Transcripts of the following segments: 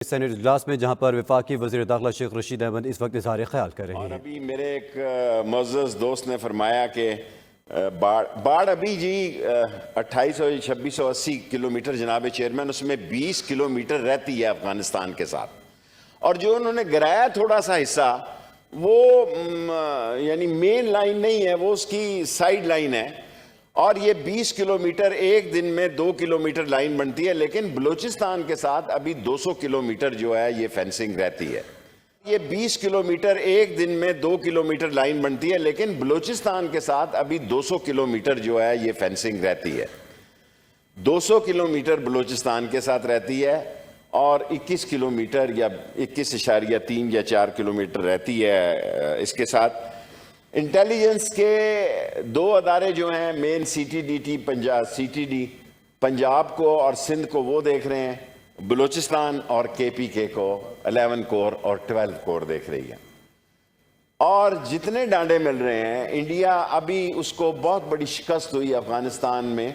Senate اجلاس میں جہاں پر وفاقی وزیر داخلہ شیخ رشید احمد اس وقت اظہار خیال کر رہے ہیں۔ اور ابھی میرے ایک معزز دوست نے فرمایا کہ باڑھ ابھی جی 2680 کلومیٹر جناب چیئرمین، اس میں 20 کلومیٹر رہتی ہے افغانستان کے ساتھ، اور جو انہوں نے گرایا تھوڑا سا حصہ وہ یعنی مین لائن نہیں ہے، وہ اس کی سائیڈ لائن ہے، اور یہ 20 کلومیٹر ایک دن میں 2 کلومیٹر لائن بنتی ہے، لیکن بلوچستان کے ساتھ ابھی 200 کلومیٹر جو ہے یہ فینسنگ رہتی ہے۔ یہ 20 کلومیٹر ایک دن میں 2 کلومیٹر لائن بنتی ہے، لیکن بلوچستان کے ساتھ ابھی 200 کلومیٹر جو ہے یہ فینسنگ رہتی ہے۔ 200 کلومیٹر بلوچستان کے ساتھ رہتی ہے اور 21 کلومیٹر یا 21.3 یا 4 کلومیٹر رہتی ہے اس کے ساتھ۔ انٹیلیجنس کے 2 ادارے جو ہیں مین CTD پنجاب کو اور سندھ کو وہ دیکھ رہے ہیں، بلوچستان اور KPK کو 11 کور اور 12 کور دیکھ رہی ہے، اور جتنے ڈانڈے مل رہے ہیں انڈیا ابھی اس کو بہت بڑی شکست ہوئی افغانستان میں،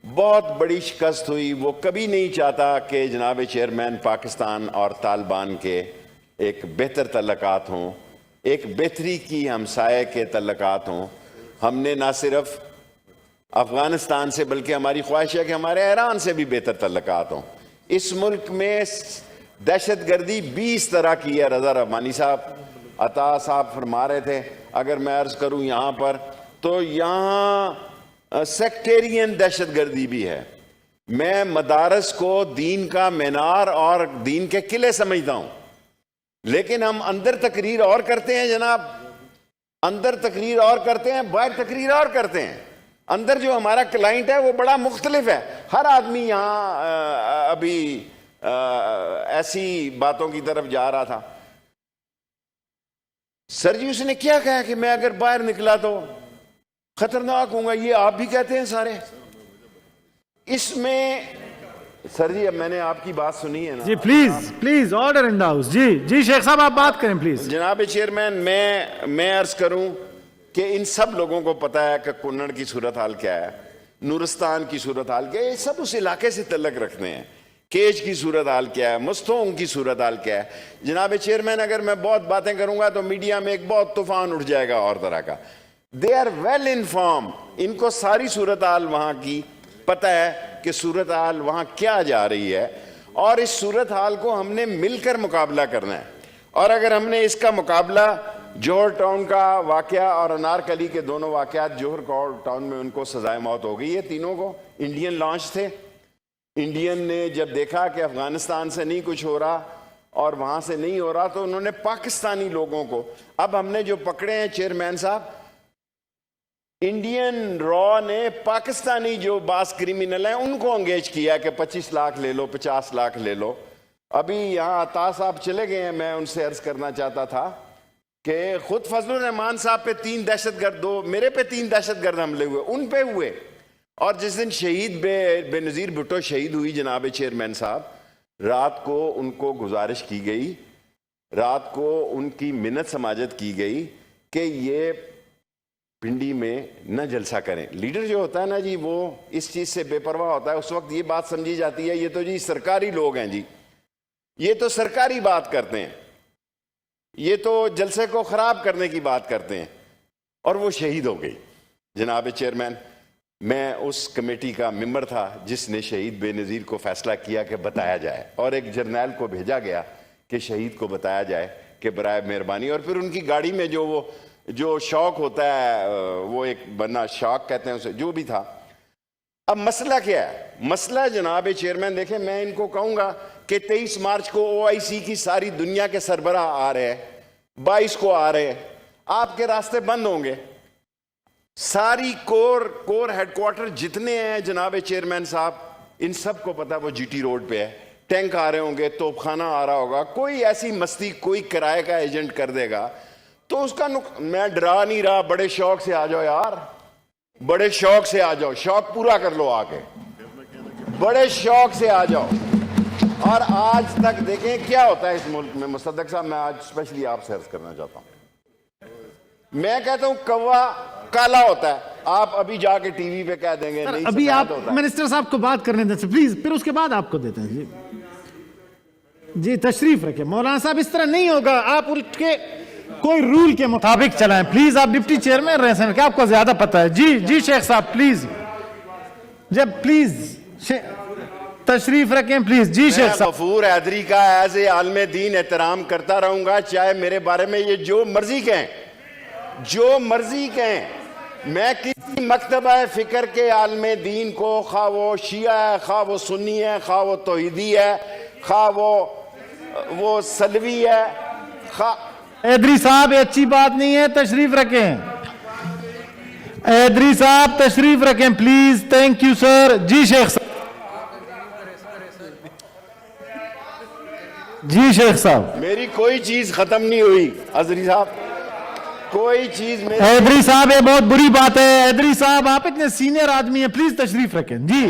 بہت بڑی شکست ہوئی۔ وہ کبھی نہیں چاہتا کہ جناب چیئرمین پاکستان اور طالبان کے ایک بہتر تعلقات ہوں، ایک بہتری کی ہمسائے کے تعلقات ہوں۔ ہم نے نہ صرف افغانستان سے بلکہ ہماری خواہش ہے کہ ہمارے ایران سے بھی بہتر تعلقات ہوں۔ اس ملک میں دہشت گردی 20 طرح کی ہے۔ رضا رحمانی صاحب، عطا صاحب فرما رہے تھے، اگر میں عرض کروں یہاں پر تو یہاں سیکٹیرین دہشت گردی بھی ہے۔ میں مدارس کو دین کا مینار اور دین کے قلعے سمجھتا ہوں، لیکن ہم اندر تقریر اور کرتے ہیں جناب، اندر تقریر اور کرتے ہیں، باہر تقریر اور کرتے ہیں۔ اندر جو ہمارا کلائنٹ ہے وہ بڑا مختلف ہے۔ ہر آدمی یہاں ابھی ایسی باتوں کی طرف جا رہا تھا۔ سر جی اس نے کیا کہا کہ میں اگر باہر نکلا تو خطرناک ہوں گا، یہ آپ بھی کہتے ہیں سارے۔ اس میں سر جی اب میں نے آپ کی بات سنی ہے نا جی please order in the house. جی شیخ صاحب آپ بات کریں پلیز۔ جناب چیئرمین، میں عرض کروں کہ ان سب لوگوں کو پتا ہے کہ کنڑ کی صورتحال کیا ہے، نورستان کی صورتحال کیا ہے، یہ سب اس علاقے سے تعلق رکھتے ہیں۔ کیج کی صورتحال کیا ہے، مستونگ کی صورتحال کیا ہے۔ جناب چیئرمین اگر میں بہت باتیں کروں گا تو میڈیا میں ایک بہت طوفان اٹھ جائے گا اور طرح کا۔ دے آر ویل انفارم، ان کو ساری صورتحال وہاں کی پتہ ہے کہ صورتحال وہاں کیا جا رہی ہے، اور اس صورتحال کو ہم نے مل کر مقابلہ کرنا ہے۔ اور اگر ہم نے اس کا مقابلہ جوہر ٹاؤن کا واقعہ اور انارکلی کے دونوں واقعات، جوہر ٹاؤن میں ان کو سزائے موت ہو گئی ہے تینوں کو، انڈین لانچ تھے۔ انڈین نے جب دیکھا کہ افغانستان سے نہیں کچھ ہو رہا اور وہاں سے نہیں ہو رہا تو انہوں نے پاکستانی لوگوں کو، اب ہم نے جو پکڑے ہیں چیئرمین صاحب، انڈین را نے پاکستانی جو بعض کرمینل ہیں ان کو انگیج کیا کہ 25 لاکھ لے لو، 50 لاکھ لے لو۔ ابھی یہاں عطا صاحب چلے گئے ہیں، میں ان سے عرض کرنا چاہتا تھا کہ خود فضل الرحمان صاحب پہ 3 دہشت گرد، میرے پہ 3 دہشت گرد حملے ہوئے، ان پہ ہوئے، اور جس دن شہید بے نظیر بھٹو شہید ہوئی جناب چیئرمین صاحب، رات کو ان کو گزارش کی گئی، رات کو ان کی منت سماجت کی گئی کہ یہ پنڈی میں نہ جلسہ کریں۔ لیڈر جو ہوتا ہے نا جی وہ اس چیز سے بے پرواہ ہوتا ہے، اس وقت یہ بات سمجھی جاتی ہے یہ تو جی سرکاری لوگ ہیں جی، یہ تو سرکاری بات کرتے ہیں، یہ تو جلسے کو خراب کرنے کی بات کرتے ہیں، اور وہ شہید ہو گئی۔ جناب چیئرمین میں اس کمیٹی کا ممبر تھا جس نے شہید بے نظیر کو فیصلہ کیا کہ بتایا جائے، اور ایک جرنیل کو بھیجا گیا کہ شہید کو بتایا جائے کہ برائے مہربانی، اور پھر ان کی گاڑی میں جو شوق ہوتا ہے، وہ ایک بنا شوق کہتے ہیں اسے، جو بھی تھا۔ اب مسئلہ کیا ہے؟ مسئلہ جناب چیئرمین دیکھیں، میں ان کو کہوں گا کہ 23 مارچ کو OIC کی ساری دنیا کے سربراہ آ رہے ہیں، 22 کو آ رہے ہیں، آپ کے راستے بند ہوں گے۔ ساری کور ہیڈ کوارٹر جتنے ہیں جناب چیئرمین صاحب، ان سب کو پتا وہ GT روڈ پہ ہے، ٹینک آ رہے ہوں گے، توپ خانہ آ رہا ہوگا، کوئی ایسی مستی کوئی کرائے کا ایجنٹ کر دے گا تو اس کا میں ڈرا نہیں رہا، بڑے شوق سے آ جاؤ یار، بڑے شوق سے آ جاؤ، شوق پورا کر لو، آگے بڑے شوق سے آ جاؤ۔ اور آج تک دیکھیں کیا ہوتا ہے اس ملک میں۔ مصدق صاحب میں آج اسپیشلی آپ سے عرض کرنا چاہتا ہوں، میں کہتا ہوں کوا کالا ہوتا ہے، آپ ابھی جا کے ٹی وی پہ کہہ دیں گے نہیں، ابھی آپ منسٹر صاحب کو بات کرنے دیں پلیز، پھر اس کے بعد آپ کو دیتے ہیں۔ جی تشریف رکھیں مولانا صاحب, اس طرح نہیں ہوگا, آپ الٹ کے کوئی رول کے مطابق چلائیں پلیز. آپ ڈپٹی چیئرمین رہے ہیں, کیا آپ کو زیادہ پتہ ہے. جی جی شیخ صاحب پلیز, جب پلیز تشریف رکھیں پلیز. جی شیخ صاحب. غفور حیدری کا ایز اے عالم دین احترام کرتا رہوں گا, چاہے میرے بارے میں یہ جو مرضی کہیں, جو مرضی کہیں. میں کسی مکتبہ فکر کے عالم دین کو, خواہ وہ شیعہ ہے, خواہ وہ سنی ہے, خواہ وہ توحیدی ہے, خواہ وہ سلوی ہے, حیدری صاحب یہ اچھی بات نہیں ہے, تشریف رکھیں. حیدری صاحب تشریف رکھیں پلیز. Thank you sir. جی شیخ صاحب. جی شیخ صاحب. میری کوئی چیز ختم نہیں ہوئی حضری صاحب, کوئی چیز. حیدری صاحب یہ بہت بری بات ہے. حیدری صاحب آپ اتنے سینئر آدمی ہیں, پلیز تشریف رکھیں. جی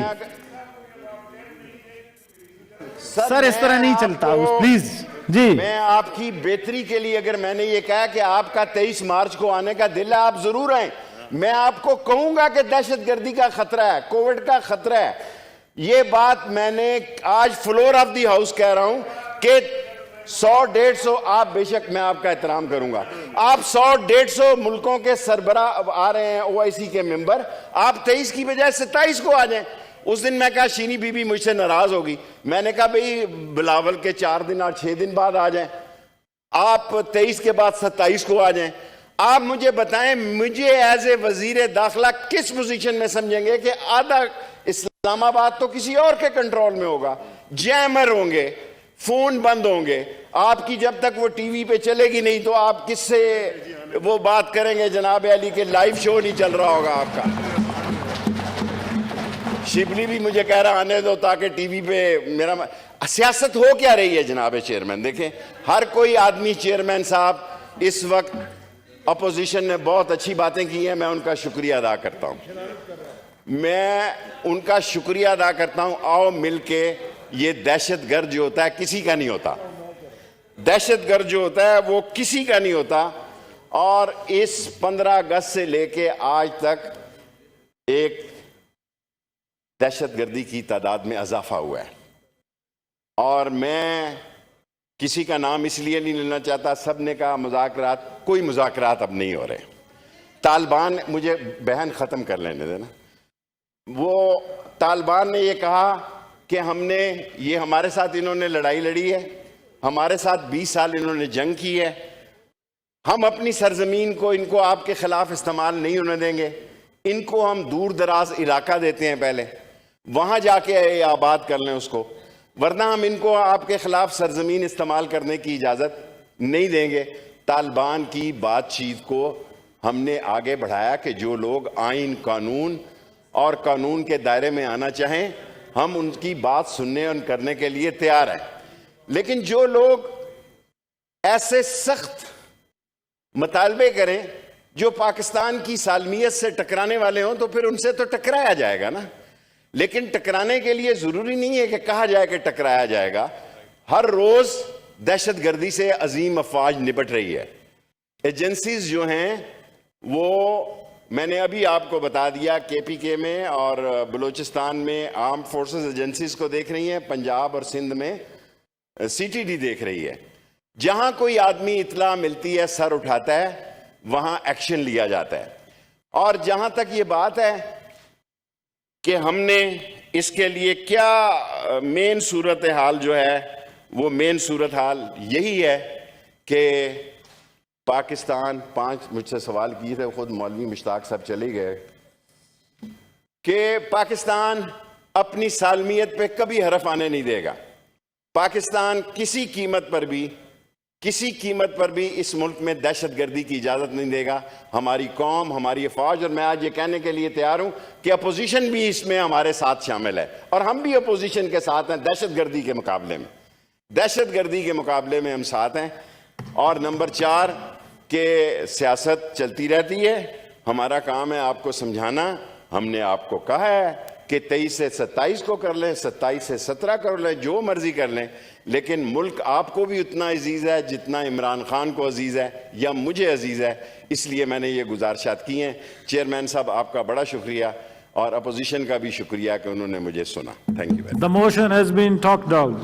سر اس طرح نہیں چلتا پلیز. جی میں آپ کی بہتری کے لیے, اگر میں نے یہ کہا کہ آپ کا 23 مارچ کو آنے کا دل ہے, آپ ضرور آئیں. میں آپ کو کہوں گا کہ دہشت گردی کا خطرہ ہے, کووڈ کا خطرہ ہے. یہ بات میں نے آج فلور آف دی ہاؤس کہہ رہا ہوں کہ 100-150 آپ, بے شک میں آپ کا احترام کروں گا, آپ 100-150 ملکوں کے سربراہ آ رہے ہیں, OIC کے ممبر, آپ 23 کی بجائے 27 کو آ جائیں. اس دن میں کہا شینی بی بی مجھ سے ناراض ہوگی, میں نے کہا بھئی بلاول کے 4 دن اور 6 دن بعد آ جائیں, آپ 23 کے بعد 27 کو آ جائیں. آپ مجھے بتائیں, مجھے ایز اے وزیر داخلہ کس پوزیشن میں سمجھیں گے کہ آدھا اسلام آباد تو کسی اور کے کنٹرول میں ہوگا, جیمر ہوں گے, فون بند ہوں گے, آپ کی جب تک وہ ٹی وی پہ چلے گی نہیں تو آپ کس سے وہ بات کریں گے جناب علی کے لائیو شو نہیں چل رہا ہوگا آپ کا. شبلی بھی مجھے کہہ رہا آنے دو تاکہ ٹی وی پہ میرا سیاست ہو کیا رہی ہے جناب چیئرمین. دیکھیں ہر کوئی آدمی, چیئرمین صاحب اس وقت اپوزیشن نے بہت اچھی باتیں کی ہیں, میں ان کا شکریہ ادا کرتا ہوں, میں ان کا شکریہ ادا کرتا ہوں. آؤ مل کے, یہ دہشت گرد جو ہوتا ہے کسی کا نہیں ہوتا, دہشت گرد جو ہوتا ہے وہ کسی کا نہیں ہوتا. اور اس 15 اگست سے لے کے آج تک ایک دہشت گردی کی تعداد میں اضافہ ہوا ہے, اور میں کسی کا نام اس لیے نہیں لینا چاہتا. سب نے کہا مذاکرات, کوئی مذاکرات اب نہیں ہو رہے. طالبان, مجھے بہن ختم کر لینے دینا, وہ طالبان نے یہ کہا کہ ہم نے, یہ ہمارے ساتھ انہوں نے لڑائی لڑی ہے, ہمارے ساتھ 20 سال انہوں نے جنگ کی ہے, ہم اپنی سرزمین کو ان کو آپ کے خلاف استعمال نہیں ہونے دیں گے. ان کو ہم دور دراز علاقہ دیتے ہیں, پہلے وہاں جا کے آباد کر لیں اس کو, ورنہ ہم ان کو آپ کے خلاف سرزمین استعمال کرنے کی اجازت نہیں دیں گے. طالبان کی بات چیت کو ہم نے آگے بڑھایا کہ جو لوگ آئین, قانون اور قانون کے دائرے میں آنا چاہیں ہم ان کی بات سننے اور کرنے کے لیے تیار ہیں. لیکن جو لوگ ایسے سخت مطالبے کریں جو پاکستان کی سالمیت سے ٹکرانے والے ہوں تو پھر ان سے تو ٹکرایا جائے گا نا. لیکن ٹکرانے کے لیے ضروری نہیں ہے کہ کہا جائے کہ ٹکرایا جائے گا. ہر روز دہشت گردی سے عظیم افواج نپٹ رہی ہے. ایجنسیز جو ہیں وہ میں نے ابھی آپ کو بتا دیا, KPK میں اور بلوچستان میں آرم فورسز ایجنسیز کو دیکھ رہی ہیں, پنجاب اور سندھ میں CTD دیکھ رہی ہے. جہاں کوئی آدمی اطلاع ملتی ہے سر اٹھاتا ہے, وہاں ایکشن لیا جاتا ہے. اور جہاں تک یہ بات ہے کہ ہم نے اس کے لیے کیا مین صورتحال جو ہے, وہ مین صورتحال یہی ہے کہ پاکستان, 5 مجھ سے سوال کیے تھے, خود مولوی مشتاق صاحب چلے گئے, کہ پاکستان اپنی سالمیت پہ کبھی حرف آنے نہیں دے گا. پاکستان کسی قیمت پر بھی اس ملک میں دہشت گردی کی اجازت نہیں دے گا. ہماری قوم, ہماری افواج, اور میں آج یہ کہنے کے لیے تیار ہوں کہ اپوزیشن بھی اس میں ہمارے ساتھ شامل ہے, اور ہم بھی اپوزیشن کے ساتھ ہیں. دہشت گردی کے مقابلے میں ہم ساتھ ہیں. اور نمبر 4 کہ سیاست چلتی رہتی ہے, ہمارا کام ہے آپ کو سمجھانا. ہم نے آپ کو کہا ہے کہ 23 سے 27 کو کر لیں, 27 سے 17 کر لیں, جو مرضی کر لیں, لیکن ملک آپ کو بھی اتنا عزیز ہے جتنا عمران خان کو عزیز ہے یا مجھے عزیز ہے. اس لیے میں نے یہ گزارشات کی ہیں. چیئرمین صاحب آپ کا بڑا شکریہ, اور اپوزیشن کا بھی شکریہ کہ انہوں نے مجھے سنا. Thank you. The motion has been talked out.